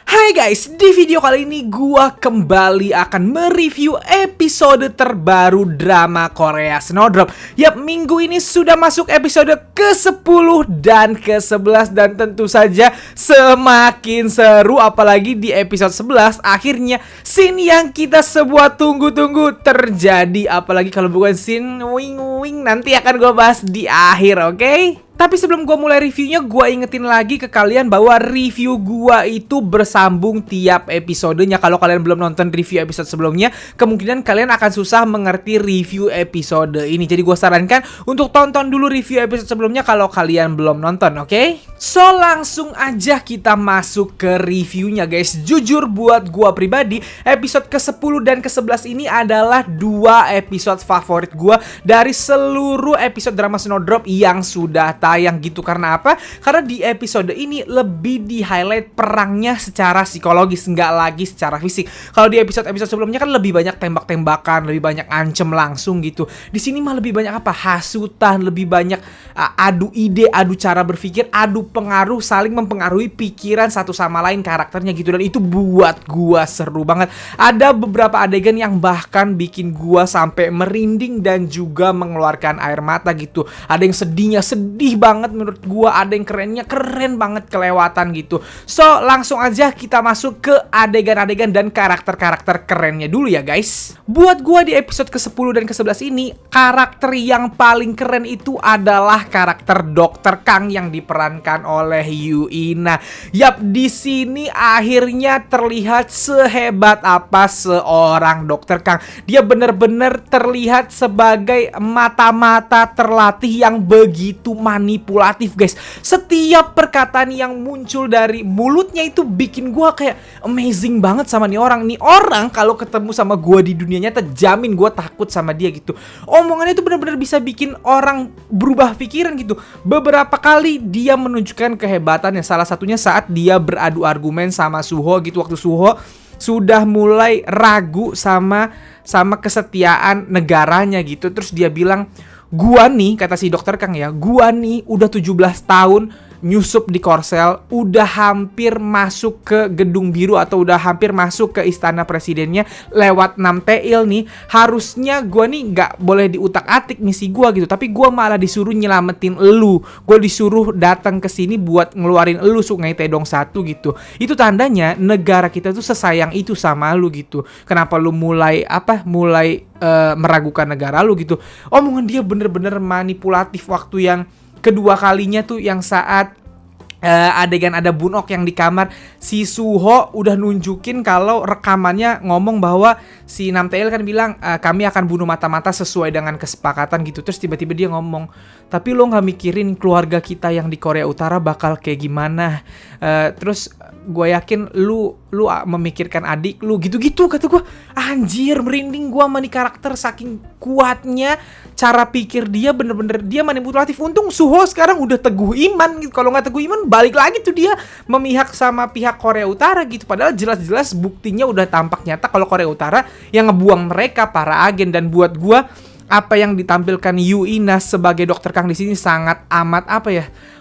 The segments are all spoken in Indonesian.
Hai guys, di video kali ini gua kembali akan mereview episode terbaru drama Korea Snowdrop. Yap, minggu ini sudah masuk episode ke-10 dan ke-11 dan tentu saja semakin seru, apalagi di episode 11 akhirnya scene yang kita semua tunggu-tunggu terjadi. Apalagi kalau bukan scene wing-wing, nanti akan gua bahas di akhir, oke? Tapi sebelum gue mulai reviewnya, gue ingetin lagi ke kalian bahwa review gue itu bersambung tiap episodenya. Kalau kalian belum nonton review episode sebelumnya, kemungkinan kalian akan susah mengerti review episode ini. Jadi gue sarankan untuk tonton dulu review episode sebelumnya kalau kalian belum nonton, oke? So, langsung aja kita masuk ke reviewnya guys. Jujur buat gue pribadi, episode ke-10 dan ke-11 ini adalah dua episode favorit gue dari seluruh episode drama Snowdrop yang sudah tayang gitu. Karena apa? Karena di episode ini lebih di-highlight perangnya secara psikologis, nggak lagi secara fisik. Kalau di episode-episode sebelumnya kan lebih banyak tembak-tembakan, lebih banyak ancem langsung gitu. Di sini mah lebih banyak apa? Hasutan, lebih banyak adu ide, adu cara berpikir, adu pengaruh, saling mempengaruhi pikiran satu sama lain karakternya gitu. Dan itu buat gua seru banget. Ada beberapa adegan yang bahkan bikin gua sampai merinding dan juga mengeluarkan air mata gitu. Ada yang sedihnya sedih banget menurut gua, ada yang kerennya keren banget kelewatan gitu. So, langsung aja kita masuk ke adegan-adegan dan karakter-karakter kerennya dulu ya guys. Buat gua di episode ke-10 dan ke-11 ini, karakter yang paling keren itu adalah karakter Dr. Kang yang diperankan oleh Yuina. Yap, di sini akhirnya terlihat sehebat apa seorang Dr. Kang. Dia benar-benar terlihat sebagai mata-mata terlatih yang begitu manipulatif guys. Setiap perkataan yang muncul dari mulutnya itu bikin gua kayak amazing banget sama nih orang. Nih orang kalau ketemu sama gua di dunia nyata, jamin gua takut sama dia gitu. Omongannya itu benar-benar bisa bikin orang berubah pikiran gitu. Beberapa kali dia menunjukkan kehebatannya. Salah satunya saat dia beradu argumen sama Suho gitu, waktu Suho sudah mulai ragu sama kesetiaan negaranya gitu. Terus dia bilang, gua nih, kata si Dokter Kang ya, gua nih udah 17 tahun nyusup di Korsel, udah hampir masuk ke Gedung Biru atau udah hampir masuk ke istana presidennya lewat 6 Tail nih. Harusnya gua nih nggak boleh diutak-atik misi gua gitu, tapi gua malah disuruh nyelamatin elu. Gua disuruh datang ke sini buat ngeluarin elu Sungai Taedong 1 gitu. Itu tandanya negara kita tuh sesayang itu sama lu gitu. Kenapa lu mulai meragukan negara lu gitu. Omongan dia bener-bener manipulatif. Waktu yang kedua kalinya tuh yang saat adegan ada Bunok yang di kamar, si Suho udah nunjukin kalau rekamannya ngomong bahwa si Namtael kan bilang kami akan bunuh mata-mata sesuai dengan kesepakatan gitu. Terus tiba-tiba dia ngomong, tapi lo gak mikirin keluarga kita yang di Korea Utara bakal kayak gimana. Terus gue yakin lu memikirkan adik lu gitu-gitu, kata gue. Anjir, merinding gue sama nih karakter, saking kuatnya cara pikir dia, bener-bener dia manipulatif. Untung Suho sekarang udah teguh iman gitu. Kalau nggak teguh iman balik lagi tuh dia memihak sama pihak Korea Utara gitu. Padahal jelas-jelas buktinya udah tampak nyata kalau Korea Utara yang ngebuang mereka para agen. Dan buat gue, apa yang ditampilkan Yuina sebagai Dr. Kang di sini sangat amat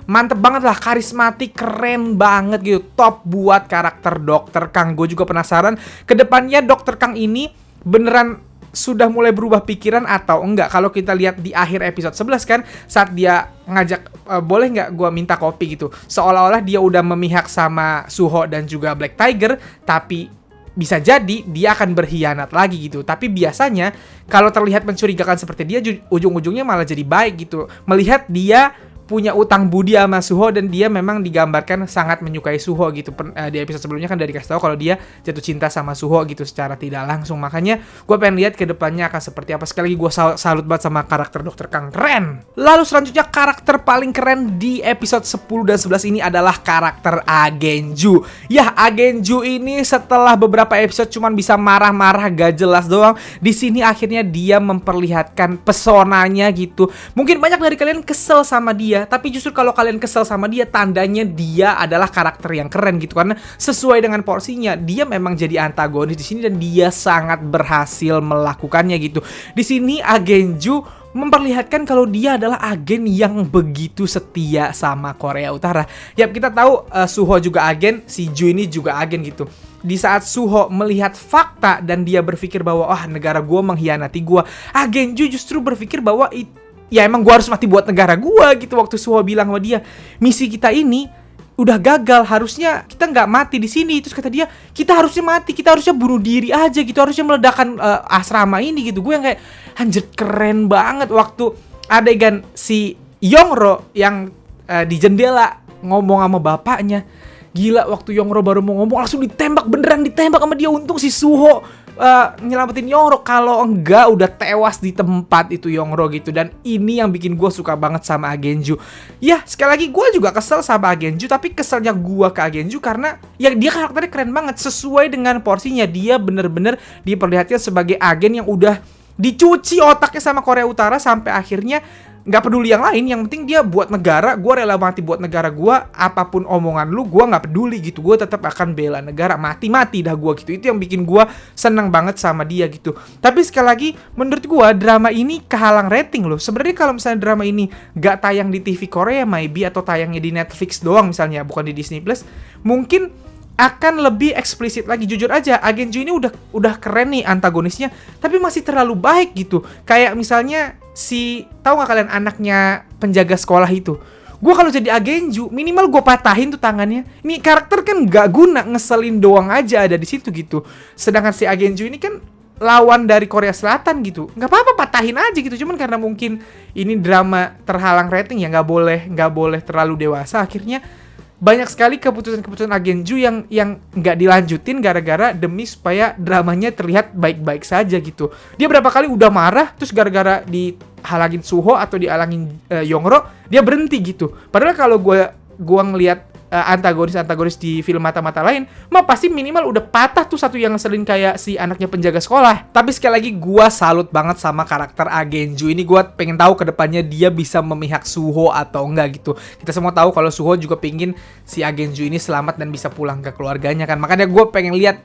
mantep banget lah, karismatik, keren banget gitu. Top buat karakter Dr. Kang. Gue juga penasaran kedepannya Dr. Kang ini beneran sudah mulai berubah pikiran atau enggak. Kalau kita lihat di akhir episode 11 kan, saat dia ngajak boleh nggak gue minta kopi gitu, seolah-olah dia udah memihak sama Suho dan juga Black Tiger, tapi bisa jadi dia akan berkhianat lagi gitu. Tapi biasanya kalau terlihat mencurigakan seperti dia, ujung-ujungnya malah jadi baik gitu. Melihat dia punya utang budi sama Suho dan dia memang digambarkan sangat menyukai Suho gitu. Di episode sebelumnya kan udah dikasih tahu kalau dia jatuh cinta sama Suho gitu secara tidak langsung. Makanya gue pengen lihat ke depannya akan seperti apa. Sekali lagi gue salut banget sama karakter Dr. Kang, keren. Lalu selanjutnya karakter paling keren di episode 10 dan 11 ini adalah karakter Agenju. Ya, Agenju ini setelah beberapa episode cuman bisa marah-marah gak jelas doang, di sini akhirnya dia memperlihatkan pesonanya gitu. Mungkin banyak dari kalian kesel sama dia, tapi justru kalau kalian kesel sama dia, tandanya dia adalah karakter yang keren gitu. Karena sesuai dengan porsinya, dia memang jadi antagonis di sini dan dia sangat berhasil melakukannya gitu. Di sini Agenju memperlihatkan kalau dia adalah agen yang begitu setia sama Korea Utara. Yap, kita tahu Suho juga agen, si Ju ini juga agen gitu. Di saat Suho melihat fakta dan dia berpikir bahwa negara gua mengkhianati gua, agen Ju justru berpikir bahwa ya emang gua harus mati buat negara gua gitu. Waktu Suho bilang sama dia, misi kita ini udah gagal, harusnya kita nggak mati di sini. Terus kata dia, kita harusnya mati, kita harusnya bunuh diri aja gitu, harusnya meledakkan asrama ini gitu. Gue yang kayak, anjir keren banget. Waktu adegan si Yongro yang di jendela ngomong sama bapaknya, gila, waktu Yongro baru mau ngomong langsung ditembak, beneran ditembak sama dia. Untung si Suho nyelamatin Yongro, kalau enggak udah tewas di tempat itu Yongro gitu. Dan ini yang bikin gue suka banget sama Agenju. Ya sekali lagi gue juga kesel sama Agenju, tapi keselnya gue ke Agenju karena ya dia karakternya keren banget, sesuai dengan porsinya. Dia bener-bener diperlihatkan sebagai agen yang udah dicuci otaknya sama Korea Utara sampai akhirnya nggak peduli yang lain, yang penting dia buat negara. Gue rela mati buat negara gue, apapun omongan lu gue nggak peduli gitu. Gue tetap akan bela negara, mati-mati dah gue gitu. Itu yang bikin gue seneng banget sama dia gitu. Tapi sekali lagi, menurut gue drama ini kehalang rating loh. Sebenarnya kalau misalnya drama ini nggak tayang di TV Korea maybe, atau tayangnya di Netflix doang misalnya, bukan di Disney Plus, mungkin akan lebih eksplisit lagi. Jujur aja, Agen Ju ini udah keren nih antagonisnya, tapi masih terlalu baik gitu. Kayak misalnya tahu nggak kalian anaknya penjaga sekolah itu? Gue kalau jadi Agen Ju, minimal gue patahin tuh tangannya. Ini karakter kan nggak guna, ngeselin doang aja ada di situ gitu. Sedangkan si Agen Ju ini kan lawan dari Korea Selatan gitu, nggak apa-apa patahin aja gitu. Cuman karena mungkin ini drama terhalang rating ya, nggak boleh terlalu dewasa, akhirnya banyak sekali keputusan-keputusan Agen Ju yang nggak dilanjutin gara-gara demi supaya dramanya terlihat baik-baik saja gitu. Dia berapa kali udah marah, terus gara-gara dihalangin Suho atau dihalangin Yongro, dia berhenti gitu. Padahal kalau gua ngelihat antagonis di film mata-mata lain, mah pasti minimal udah patah tuh satu yang ngeselin kayak si anaknya penjaga sekolah. Tapi sekali lagi gua salut banget sama karakter Agen Ju ini. Gua pengen tahu kedepannya dia bisa memihak Suho atau enggak gitu. Kita semua tahu kalau Suho juga pengen si Agen Ju ini selamat dan bisa pulang ke keluarganya kan. Makanya gue pengen lihat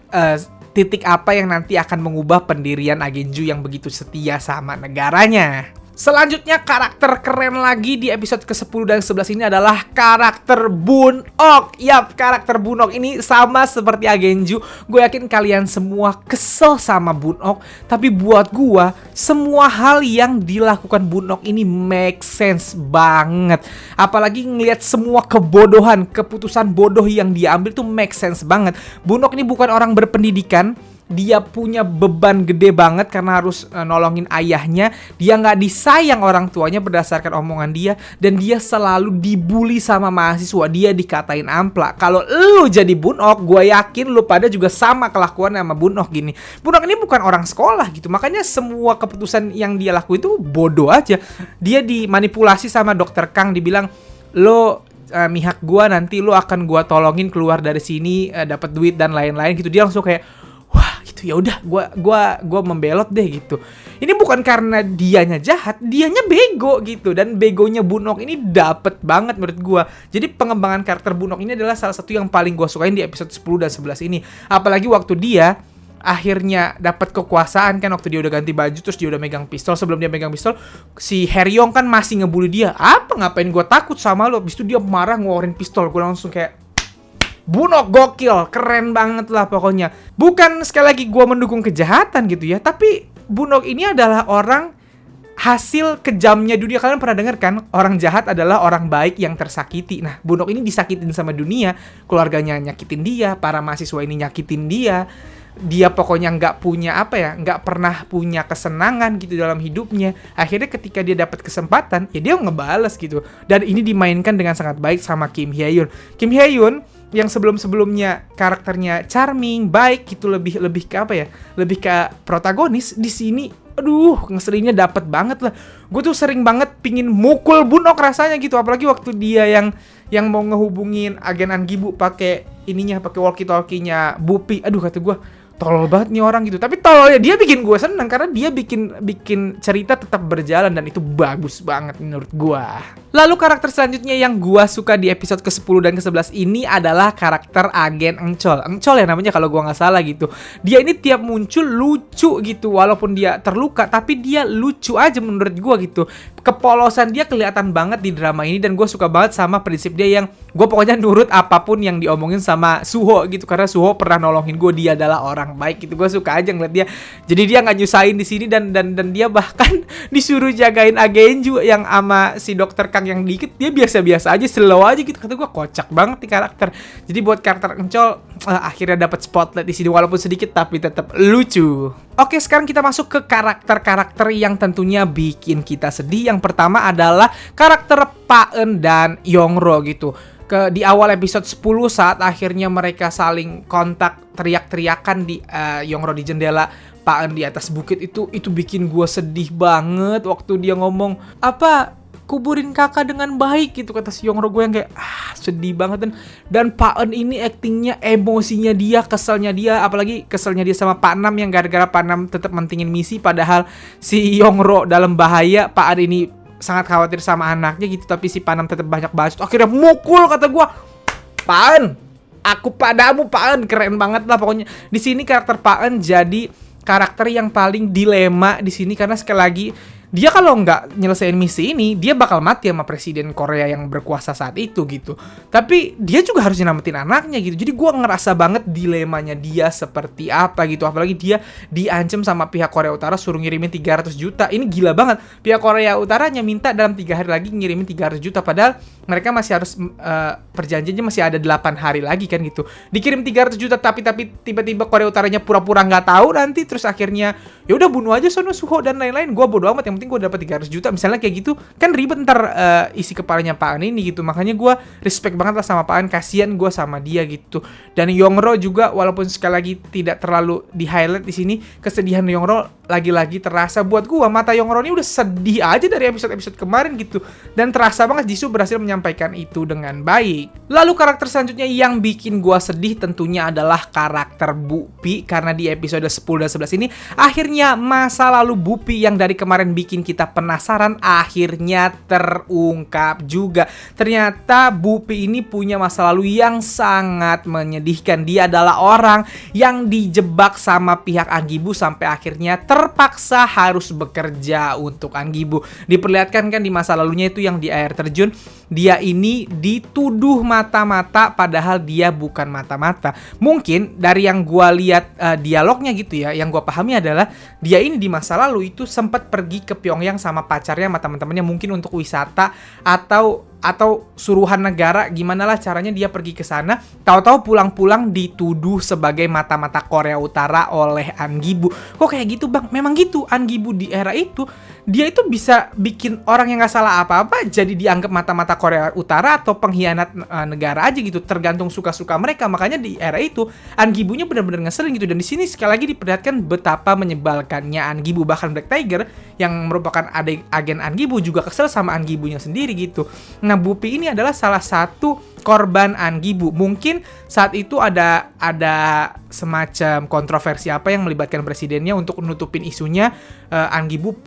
titik apa yang nanti akan mengubah pendirian Agen Ju yang begitu setia sama negaranya. Selanjutnya karakter keren lagi di episode ke-10 dan 11 ini adalah karakter Bunok. Yap, karakter Bunok ini sama seperti Agen Ju. Gue yakin kalian semua kesel sama Bunok, tapi buat gue semua hal yang dilakukan Bunok ini make sense banget. Apalagi ngelihat semua kebodohan, keputusan bodoh yang dia ambil tuh make sense banget. Bunok ini bukan orang berpendidikan. Dia punya beban gede banget karena harus nolongin ayahnya. Dia nggak disayang orang tuanya berdasarkan omongan dia. Dan dia selalu dibully sama mahasiswa. Dia dikatain amplak. Kalau lu jadi Bunok, gue yakin lu pada juga sama kelakuan sama Bunok gini. Bunok ini bukan orang sekolah gitu. Makanya semua keputusan yang dia lakuin itu bodoh aja. Dia dimanipulasi sama Dokter Kang. Dibilang, lo mihak gue, nanti lo akan gue tolongin keluar dari sini, dapat duit dan lain-lain gitu. Dia langsung kayak, gitu, ya udah gua membelot deh gitu. Ini bukan karena dianya jahat, dianya bego gitu. Dan begonya Bunok ini dapet banget menurut gua. Jadi pengembangan karakter Bunok ini adalah salah satu yang paling gua sukain di episode 10 dan 11 ini. Apalagi waktu dia akhirnya dapat kekuasaan kan, waktu dia udah ganti baju terus dia udah megang pistol. Sebelum dia megang pistol, si Heryong kan masih ngebully dia. Ngapain gua takut sama lo? Habis itu dia marah ngeluarin pistol. Gua langsung kayak, Bunok gokil, keren banget lah pokoknya. Bukan sekali lagi gue mendukung kejahatan gitu ya, tapi Bunok ini adalah orang hasil kejamnya dunia. Kalian pernah dengar kan, orang jahat adalah orang baik yang tersakiti. Nah, Bunok ini disakitin sama dunia. Keluarganya nyakitin dia, para mahasiswa ini nyakitin dia. Dia pokoknya nggak pernah punya kesenangan gitu dalam hidupnya. Akhirnya ketika dia dapat kesempatan, ya dia ngebales gitu. Dan ini dimainkan dengan sangat baik sama Kim Hye-yoon. Kim Hye-yoon yang sebelum-sebelumnya karakternya charming, baik gitu, lebih ke apa ya? Lebih ke protagonis. Di sini ngeselinnya dapet banget lah. Gue tuh sering banget pingin mukul Bunok rasanya gitu, apalagi waktu dia yang mau ngehubungin agen Angibu pakai walkie-talkie-nya Bupi. Kata gue, tolol banget nih orang gitu. Tapi tololnya dia bikin gue seneng karena dia bikin cerita tetap berjalan dan itu bagus banget menurut gue. Lalu karakter selanjutnya yang gue suka di episode ke-10 dan ke-11 ini adalah karakter Agen Encol. Encol ya namanya kalau gue nggak salah gitu. Dia ini tiap muncul lucu gitu, walaupun dia terluka tapi dia lucu aja menurut gue gitu. Kepolosan dia kelihatan banget di drama ini dan gue suka banget sama prinsip dia yang gue pokoknya nurut apapun yang diomongin sama Suho gitu, karena Suho pernah nolongin gue, dia adalah orang baik gitu. Gue suka aja ngeliat dia. Jadi dia nggak nyusahin di sini dan dia bahkan disuruh jagain Agenju yang sama si dokter Kang yang dikit, dia biasa-biasa aja, slow aja gitu. Kata gue kocak banget nih karakter. Jadi buat karakter Encol akhirnya dapat spotlight di sini walaupun sedikit tapi tetap lucu. Oke, sekarang kita masuk ke karakter-karakter yang tentunya bikin kita sedih. Yang pertama adalah karakter Paen dan Yongro gitu. Di awal episode 10 saat akhirnya mereka saling kontak teriak-teriakan di Yongro di jendela, Paen di atas bukit itu bikin gue sedih banget waktu dia ngomong apa kuburin kakak dengan baik gitu kata si Yongro. Gue yang kayak sedih banget dan Paen ini aktingnya, emosinya dia, keselnya dia, apalagi keselnya dia sama Pak Nam yang gara-gara Pak Nam tetap mentingin misi padahal si Yongro dalam bahaya. Paen ini sangat khawatir sama anaknya gitu tapi si Pak Nam tetap banyak bahas. Akhirnya mukul kata gue. Paen, aku padamu Paen, keren banget lah pokoknya. Di sini karakter Paen jadi karakter yang paling dilema di sini karena sekali lagi dia kalau nggak nyelesain misi ini, dia bakal mati sama presiden Korea yang berkuasa saat itu gitu. Tapi dia juga harus nyelamatin anaknya gitu. Jadi gue ngerasa banget dilemanya dia seperti apa gitu. Apalagi dia diancam sama pihak Korea Utara suruh ngirimin 300 juta. Ini gila banget. Pihak Korea Utaranya minta dalam 3 hari lagi ngirimin 300 juta. Padahal mereka masih harus perjanjiannya masih ada 8 hari lagi kan gitu. Dikirim 300 juta tapi tiba-tiba Korea Utaranya pura-pura nggak tahu nanti. Terus akhirnya ya udah bunuh aja sono Suho dan lain-lain. Gue bodo amat, yang penting gue dapat 300 juta misalnya kayak gitu. Kan ribet ntar isi kepalanya Paen ini gitu. Makanya gue respect banget lah sama Paen, kasihan gue sama dia gitu. Dan Yongro juga walaupun sekali lagi tidak terlalu di highlight di sini, kesedihan Yongro lagi-lagi terasa buat gue. Mata Yongro ini udah sedih aja dari episode-episode kemarin gitu. Dan terasa banget Jisoo berhasil menyampaikan itu dengan baik. Lalu karakter selanjutnya yang bikin gue sedih tentunya adalah karakter Bupi. Karena di episode 10 dan 11 ini akhirnya masa lalu Bupi yang dari kemarin bikin kita penasaran akhirnya terungkap juga. Ternyata Bupi ini punya masa lalu yang sangat menyedihkan. Dia adalah orang yang dijebak sama pihak Angibu sampai akhirnya terpaksa harus bekerja untuk Angibu. Diperlihatkan kan di masa lalunya itu yang di air terjun, dia ini dituduh mata-mata padahal dia bukan mata-mata. Mungkin dari yang gua lihat dialognya gitu ya, yang gua pahami adalah dia ini di masa lalu itu sempat pergi ke Pyongyang sama pacarnya sama teman-temannya mungkin untuk wisata atau suruhan negara, gimana lah caranya dia pergi ke sana, tahu-tahu pulang-pulang dituduh sebagai mata-mata Korea Utara oleh Angibu. Kok kayak gitu bang? Memang gitu, Angibu di era itu dia itu bisa bikin orang yang nggak salah apa-apa jadi dianggap mata-mata Korea Utara atau pengkhianat negara aja gitu, tergantung suka-suka mereka. Makanya di era itu Angibunya benar-benar ngeselin gitu. Dan di sini sekali lagi diperlihatkan betapa menyebalkannya Angibu. Bahkan Black Tiger yang merupakan agen Angibu juga kesel sama Angibunya sendiri gitu. Nah, Bupi ini adalah salah satu korban Angibu. Mungkin saat itu ada semacam kontroversi apa yang melibatkan presidennya untuk nutupin isunya. Angibu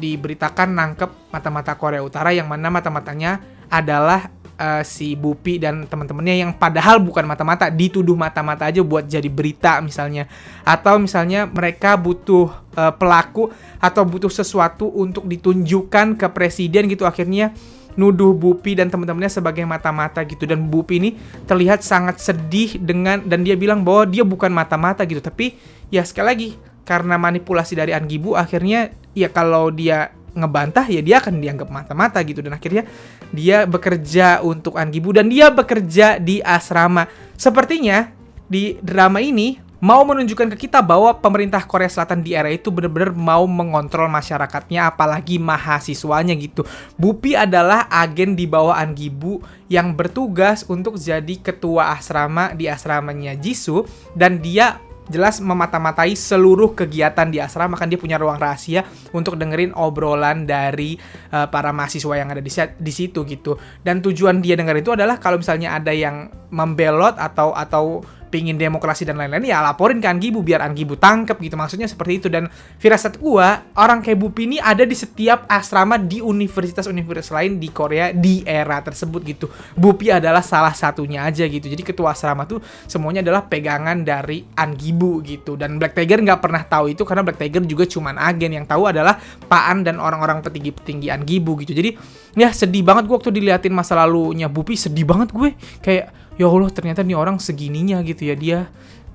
diberitakan nangkep mata-mata Korea Utara yang mana mata-matanya adalah si Bupi dan teman-temannya yang padahal bukan mata-mata, dituduh mata-mata aja buat jadi berita misalnya. Atau misalnya mereka butuh pelaku atau butuh sesuatu untuk ditunjukkan ke presiden gitu, akhirnya nuduh Bupi dan teman-temannya sebagai mata-mata gitu. Dan Bupi ini terlihat sangat sedih dan dia bilang bahwa dia bukan mata-mata gitu. Tapi ya sekali lagi karena manipulasi dari Angibu akhirnya ya kalau dia ngebantah ya dia akan dianggap mata-mata gitu. Dan akhirnya dia bekerja untuk Angibu dan dia bekerja di asrama. Sepertinya di drama ini mau menunjukkan ke kita bahwa pemerintah Korea Selatan di era itu benar-benar mau mengontrol masyarakatnya, apalagi mahasiswanya gitu. Bupi adalah agen di bawah Angibu yang bertugas untuk jadi ketua asrama di asramanya Jisoo, dan dia jelas memata-matai seluruh kegiatan di asrama. Kan dia punya ruang rahasia untuk dengerin obrolan dari para mahasiswa yang ada di situ gitu. Dan tujuan dia dengerin itu adalah kalau misalnya ada yang membelot atau pingin demokrasi dan lain-lain, ya laporin ke Angibu biar Angibu tangkep gitu. Maksudnya seperti itu. Dan firasat gua, orang kayak Bupi ini ada di setiap asrama di universitas-universitas lain di Korea di era tersebut gitu. Bupi adalah salah satunya aja gitu. Jadi ketua asrama tuh semuanya adalah pegangan dari Angibu gitu. Dan Black Tiger nggak pernah tahu itu karena Black Tiger juga cuman agen, yang tahu adalah Pak An dan orang-orang petinggi-petinggi Angibu gitu. Jadi ya sedih banget gue waktu diliatin masa lalunya Bupi, sedih banget gue. Kayak ya Allah, ternyata nih orang segininya gitu ya.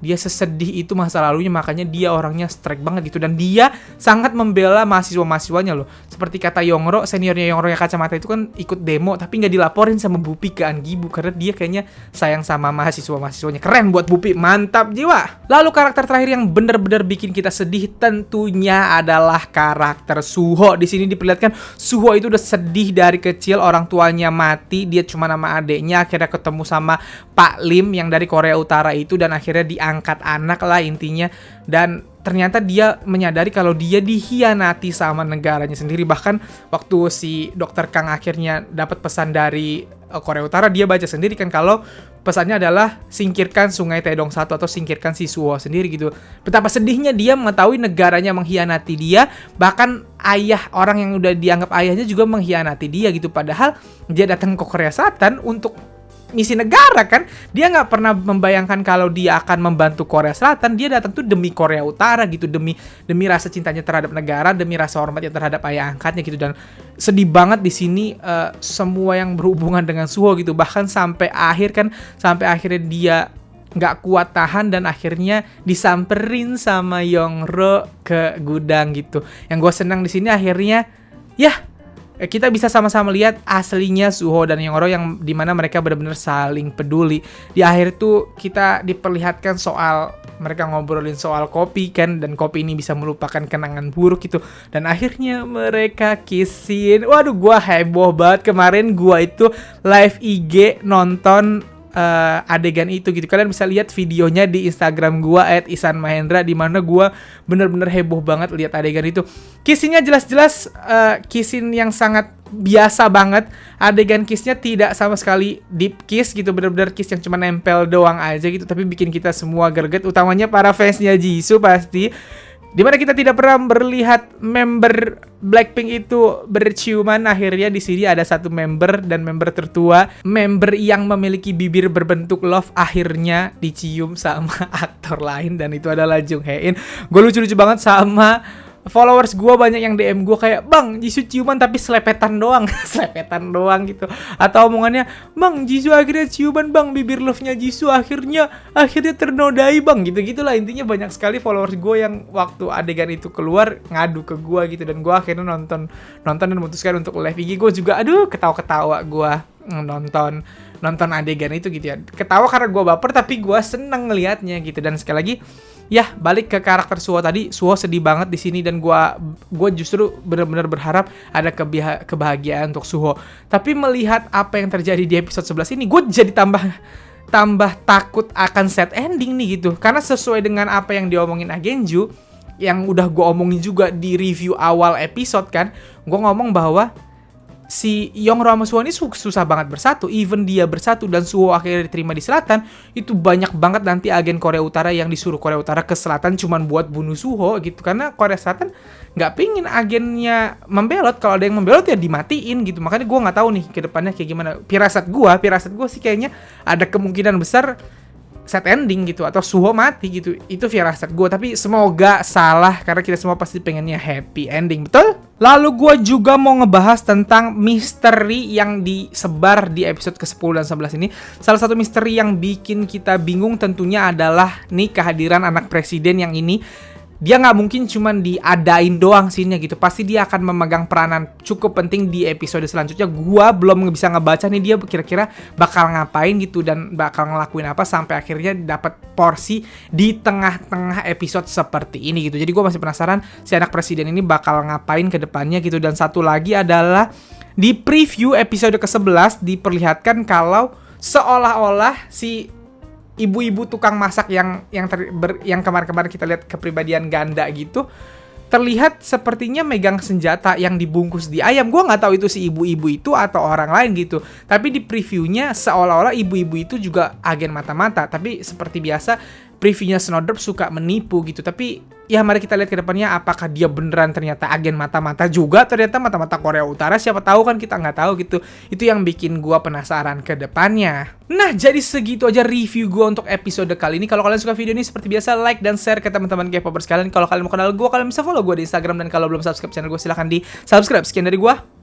Dia sesedih itu masa lalunya, makanya dia orangnya strike banget gitu. Dan dia sangat membela mahasiswa-mahasiswanya loh. Seperti kata Yongro, seniornya Yongro yang kacamata itu kan ikut demo tapi nggak dilaporin sama Bupi ke Angibu karena dia kayaknya sayang sama mahasiswa-mahasiswanya. Keren buat Bupi, mantap jiwa. Lalu karakter terakhir yang bener-bener bikin kita sedih tentunya adalah karakter Suho. Di sini diperlihatkan Suho itu udah sedih dari kecil, orang tuanya mati, dia cuma nama adeknya, akhirnya ketemu sama Pak Lim yang dari Korea Utara itu, dan akhirnya diangkat anak lah intinya. Dan ternyata dia menyadari kalau dia dikhianati sama negaranya sendiri. Bahkan waktu si Dr. Kang akhirnya dapat pesan dari Korea Utara, dia baca sendiri kan kalau pesannya adalah singkirkan Sungai Taedong 1 atau singkirkan si Suho sendiri gitu. Betapa sedihnya dia mengetahui negaranya mengkhianati dia, bahkan ayah orang yang udah dianggap ayahnya juga mengkhianati dia gitu. Padahal dia datang ke Korea Selatan untuk misi negara kan. Dia nggak pernah membayangkan kalau dia akan membantu Korea Selatan. Dia datang tuh demi Korea Utara gitu, demi rasa cintanya terhadap negara, demi rasa hormatnya terhadap ayah angkatnya gitu. Dan sedih banget di sini semua yang berhubungan dengan Suho gitu. Bahkan sampai akhirnya dia nggak kuat tahan dan akhirnya disamperin sama Yongro ke gudang gitu. Yang gue senang di sini akhirnya ya kita bisa sama-sama lihat aslinya Suho dan Yongro yang dimana mereka benar-benar saling peduli. Di akhir tuh kita diperlihatkan soal mereka ngobrolin soal kopi kan, dan kopi ini bisa melupakan kenangan buruk gitu. Dan akhirnya mereka kissing. Waduh, gua heboh banget kemarin. Gua itu live IG nonton adegan itu gitu. Kalian bisa lihat videonya di Instagram gua @isanmahendra, di mana gua bener-bener heboh banget lihat adegan itu. Kissingnya jelas-jelas kissing yang sangat biasa banget. Adegan kissnya tidak sama sekali deep kiss gitu, bener-bener kiss yang cuma nempel doang aja gitu, tapi bikin kita semua greget, utamanya para fansnya Jisoo pasti. Dimana kita tidak pernah melihat member Blackpink itu berciuman. Akhirnya di sini ada satu member, dan member tertua, member yang memiliki bibir berbentuk love, akhirnya dicium sama aktor lain, dan itu adalah Jung Hae In. Gue lucu-lucu banget sama followers gue, banyak yang DM gue kayak, "Bang, Jisoo ciuman tapi selepetan doang." Selepetan doang gitu. Atau omongannya, "Bang, Jisoo akhirnya ciuman bang, bibir love-nya Jisoo akhirnya ternodai bang." Gitu-gitulah intinya. Banyak sekali followers gue yang waktu adegan itu keluar ngadu ke gue gitu. Dan gue akhirnya nonton dan memutuskan untuk live IG. Gue juga ketawa-ketawa gue nonton adegan itu gitu ya. Ketawa karena gue baper, tapi gue seneng ngelihatnya gitu. Dan sekali lagi ya, balik ke karakter Suho tadi. Suho sedih banget di sini, dan gue justru benar-benar berharap ada kebahagiaan untuk Suho. Tapi melihat apa yang terjadi di episode 11 ini, gue jadi tambah takut akan set ending nih gitu. Karena sesuai dengan apa yang diomongin Agenju, yang udah gue omongin juga di review awal episode kan, gue ngomong bahwa si Yongro sama Suho ini susah banget bersatu. Even dia bersatu dan Suho akhirnya diterima di selatan, itu banyak banget nanti agen Korea Utara yang disuruh Korea Utara ke selatan cuman buat bunuh Suho gitu. Karena Korea Selatan nggak pingin agennya membelot. Kalau ada yang membelot ya dimatiin gitu. Makanya gue nggak tahu nih ke depannya kayak gimana. Pirasat gue sih kayaknya ada kemungkinan besar set ending gitu, atau Suho mati gitu. Itu firasat gue, tapi semoga salah karena kita semua pasti pengennya happy ending, betul? Lalu gue juga mau ngebahas tentang misteri yang disebar di episode ke-10 dan 11 ini. Salah satu misteri yang bikin kita bingung tentunya adalah nih kehadiran anak presiden yang ini. Dia nggak mungkin cuman diadain doang scene-nya gitu. Pasti dia akan memegang peranan cukup penting di episode selanjutnya. Gua belum bisa ngebaca nih dia kira-kira bakal ngapain gitu dan bakal ngelakuin apa sampai akhirnya dapat porsi di tengah-tengah episode seperti ini gitu. Jadi gua masih penasaran si anak presiden ini bakal ngapain ke depannya gitu. Dan satu lagi adalah di preview episode ke-11 diperlihatkan kalau seolah-olah si ibu-ibu tukang masak yang kemarin-kemarin kita lihat kepribadian ganda gitu, terlihat sepertinya megang senjata yang dibungkus di ayam. Gua nggak tahu itu si ibu-ibu itu atau orang lain gitu. Tapi di previewnya seolah-olah ibu-ibu itu juga agen mata-mata. Tapi seperti biasa, previewnya Snowdrop suka menipu gitu. Tapi ya mari kita lihat ke depannya apakah dia beneran ternyata agen mata-mata juga, ternyata mata-mata Korea Utara, siapa tahu kan, kita nggak tahu gitu. Itu yang bikin gua penasaran ke depannya. Nah, jadi segitu aja review gua untuk episode kali ini. Kalau kalian suka video ini seperti biasa like dan share ke teman-teman K-popers sekalian. Kalau kalian mau kenal gua, kalian bisa follow gua di Instagram, dan kalau belum subscribe channel gua silahkan di subscribe. Sekian dari gua.